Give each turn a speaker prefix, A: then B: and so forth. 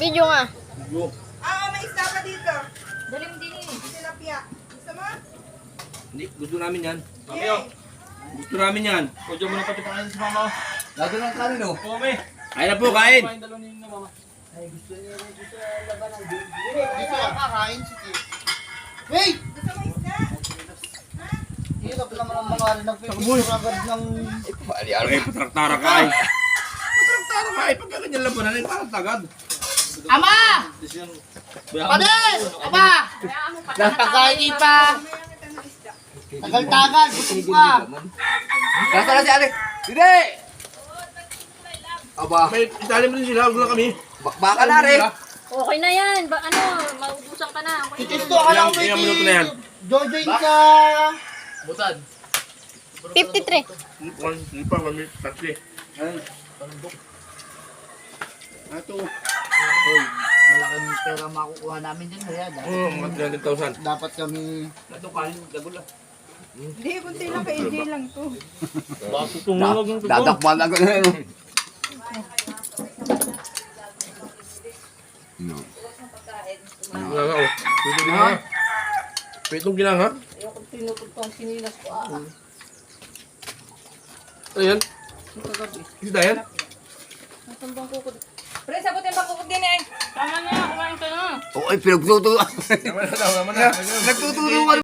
A: Video nga.
B: May isda pa dito.
C: Dalim din eh.
B: Tilapia. Gusto mo?
D: Hindi, gusto namin yan.
B: Yay!
D: Gusto namin yan.
E: Pwede mo na pati pakain si mama.
F: Lado ng kanin, oh.
E: Oo, may.
D: Kain na po, kain.
E: Kain dalawa ninyo, mama.
F: Gusto kakain si Kip. Wait!
B: Gusto mo isda?
F: Hirap naman ang mga rin ng pipis agad ng...
D: Ay, patraktara ka ay. Patraktara ka ay. Pagka ganyan lang ba nanin, parang tagad.
F: Ama! Pader! Ama! Nakakain pa!
B: Mamaya kita ng isda.
F: Tagal-tagal! Gutom ka!
D: Nasa na si Alex? Hindi!
F: Aba,
D: May isali mo rin sila, huwag lang kami.
F: bakbaka na rin!
C: Okay na yan. Maubusan ka na. Okay na.
F: Titisto ka lang
D: Ilang minuto na yan?
F: Jojoin ka!
E: Butad.
A: 53.
D: Hindi pa, 1 minute, 30.
F: Ito. Hoy, malaking pera makukuha namin din. Kaya
D: Oo, mga 300,000.
F: dapat kami...
D: Ito, kain, dagol lang.
B: Hindi, kunti lang kay AJ lang to.
E: Bakit tumulog yung tubo?
F: Dadakman agad na yun.
D: Wala nga, oh. Pwede din ha. Pitong ginang ha.
C: Ayoko tinutugtong sinilas ko ah.
D: Ano yan? Isda yan?
C: Natambang kuko.
B: Pre, sabutin ba kukod din eh?
C: Tama na, kumain ka na.
F: Oo, ay pinagtutuwa.
D: Naman na daw, naman na.
F: Nagtutulungan